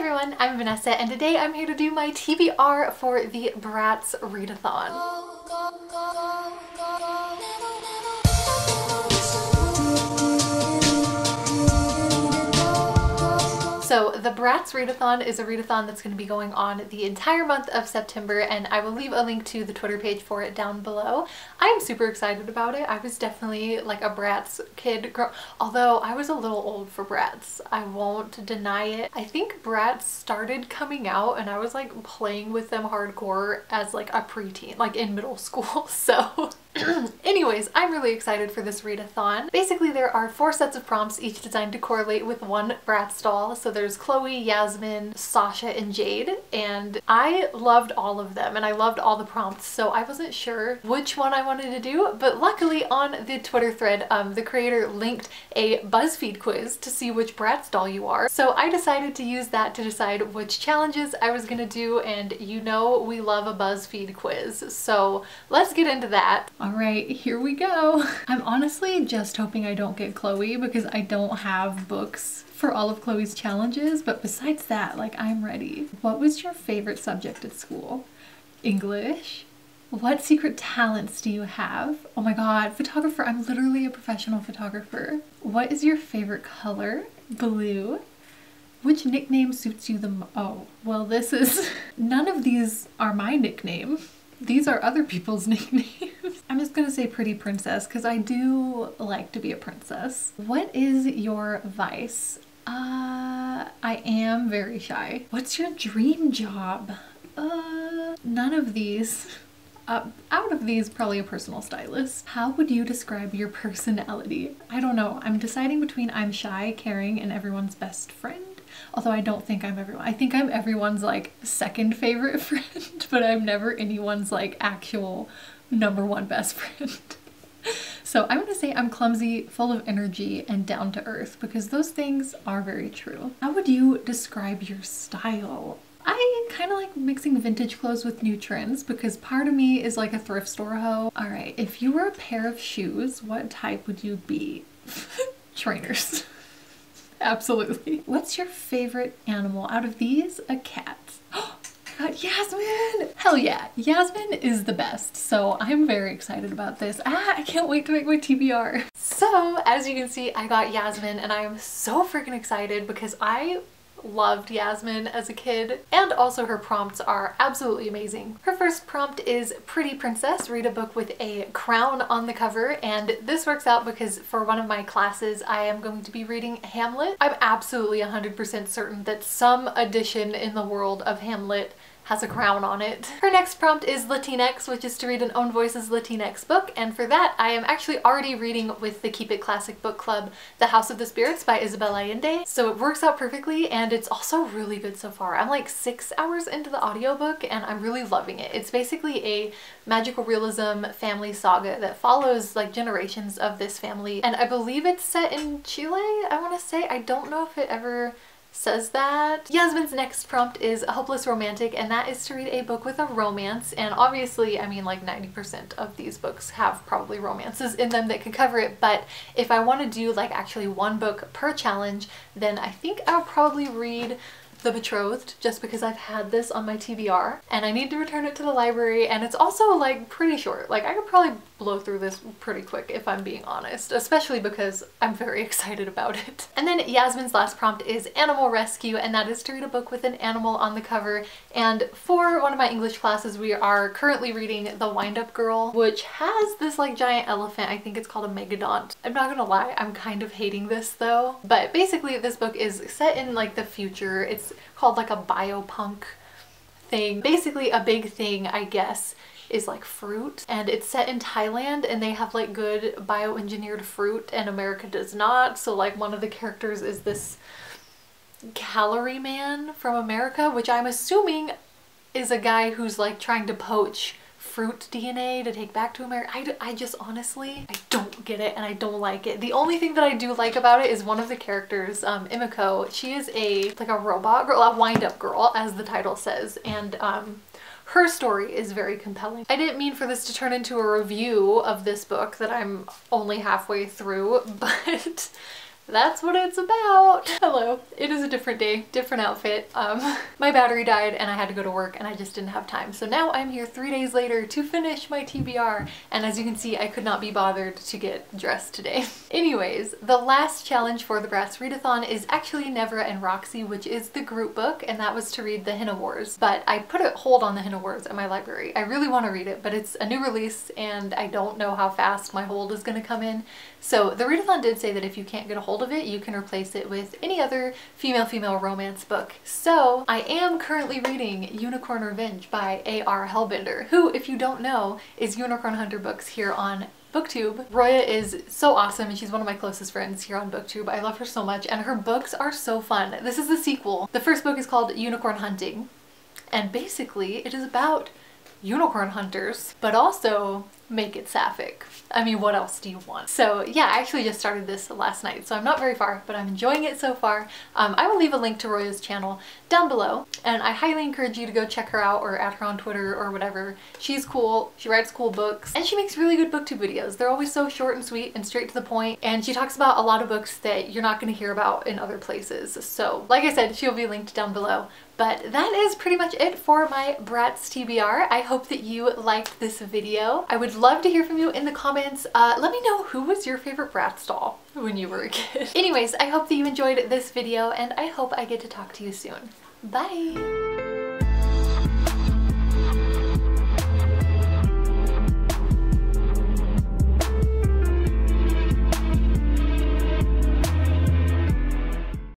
everyone, I'm Vanessa and today I'm here to do my TBR for the Bratz Readathon. So the Bratz Readathon is a readathon that's going to be going on the entire month of September, and I will leave a link to the Twitter page for it down below. I am super excited about it. I was definitely like a Bratz kid, although I was a little old for Bratz. I won't deny it. I think Bratz started coming out and I was like playing with them hardcore as like a preteen, like in middle school. So anyways, I'm really excited for this readathon. Basically, there are 4 sets of prompts, each designed to correlate with one Bratz doll. So there's Chloe, Yasmin, Sasha, and Jade, and I loved all of them and I loved all the prompts, so I wasn't sure which one I wanted to do, but luckily on the Twitter thread, the creator linked a BuzzFeed quiz to see which Bratz doll you are. So I decided to use that to decide which challenges I was gonna do, and you know we love a BuzzFeed quiz, so let's get into that. All right, here we go. I'm honestly just hoping I don't get Chloe because I don't have books for all of Chloe's challenges, but besides that, like, I'm ready. What was your favorite subject at school? English? What secret talents do you have? Oh my god, photographer. I'm literally a professional photographer. What is your favorite color? Blue. Which nickname suits you the most? Oh, well, this is none of these are my nickname. These are other people's nicknames. I'm just gonna say pretty princess because I do like to be a princess. What is your vice? I am very shy. What's your dream job? None of these. Out of these, probably a personal stylist. How would you describe your personality? I don't know. I'm deciding between I'm shy, caring, and everyone's best friend. Although I don't think I'm everyone. I think I'm everyone's like second favorite friend, but I'm never anyone's like actual #1 best friend. So I'm gonna say I'm clumsy, full of energy, and down to earth because those things are very true. How would you describe your style? I kind of like mixing vintage clothes with new trends because part of me is like a thrift store hoe. All right, if you were a pair of shoes, what type would you be? Trainers. Absolutely. What's your favorite animal? Out of these, a cat. Oh my god, Yasmin! Hell yeah, Yasmin is the best. So I'm very excited about this. I can't wait to make my TBR. So as you can see, I got Yasmin and I am so freaking excited because I loved Yasmin as a kid, and also her prompts are absolutely amazing. Her first prompt is Pretty Princess, read a book with a crown on the cover, and this works out because for one of my classes I am going to be reading Hamlet. I'm absolutely 100% certain that some edition in the world of Hamlet has a crown on it. Her next prompt is Latinx, which is to read an Own Voices Latinx book, and for that I am actually already reading with the Keep It Classic book club The House of the Spirits by Isabel Allende, so it works out perfectly and it's also really good so far. I'm like 6 hours into the audiobook and I'm really loving it. It's basically a magical realism family saga that follows like generations of this family, and I believe it's set in Chile, I want to say. I don't know if it ever says that. Yasmin's next prompt is a Hopeless Romantic, and that is to read a book with a romance, and obviously I mean like 90% of these books have probably romances in them that can cover it, but if I want to do like actually one book per challenge, then I think I'll probably read The Betrothed, just because I've had this on my TBR and I need to return it to the library, and it's also like pretty short. Like I could probably blow through this pretty quick if I'm being honest, especially because I'm very excited about it. And then Yasmin's last prompt is Animal Rescue, and that is to read a book with an animal on the cover, and for one of my English classes we are currently reading The Wind-Up Girl, which has this like giant elephant. I think it's called a megadont. I'm not gonna lie, I'm kind of hating this though, but basically this book is set in like the future. It's called like a biopunk thing. Basically a big thing, I guess, is like fruit, and it's set in Thailand and they have like good bioengineered fruit and America does not. So like one of the characters is this calorie man from America, which I'm assuming is a guy who's like trying to poach fruit DNA to take back to America. I just honestly, I don't get it and I don't like it. The only thing that I do like about it is one of the characters, Imiko. She is like a robot girl, a wind-up girl as the title says, and her story is very compelling. I didn't mean for this to turn into a review of this book that I'm only halfway through, but that's what it's about. Hello, it is a different day, different outfit. My battery died and I had to go to work and I just didn't have time. So now I'm here 3 days later to finish my TBR. And as you can see, I could not be bothered to get dressed today. Anyways, the last challenge for the Bratz Readathon is actually Nevra and Roxy, which is the group book, and that was to read the Henna Wars. But I put a hold on the Henna Wars at my library. I really want to read it, but it's a new release and I don't know how fast my hold is going to come in. So the readathon did say that if you can't get a hold of it, you can replace it with any other female romance book. So I am currently reading Unicorn Revenge by A.R. Hellbender, who, if you don't know, is Unicorn Hunter Books here on BookTube. Roya is so awesome and she's one of my closest friends here on BookTube. I love her so much and her books are so fun. This is the sequel. The first book is called Unicorn Hunting, and basically it is about unicorn hunters, but also make it sapphic. I mean, what else do you want? So yeah, I actually just started this last night, so I'm not very far, but I'm enjoying it so far. I will leave a link to Roya's channel down below, and I highly encourage you to go check her out or add her on Twitter or whatever. She's cool, she writes cool books, and she makes really good booktube videos. They're always so short and sweet and straight to the point, and she talks about a lot of books that you're not going to hear about in other places. So like I said, she'll be linked down below. But that is pretty much it for my Bratz TBR. I hope that you liked this video. I would love to hear from you in the comments. Let me know who was your favorite Bratz doll when you were a kid. Anyways, I hope that you enjoyed this video and I hope I get to talk to you soon. Bye!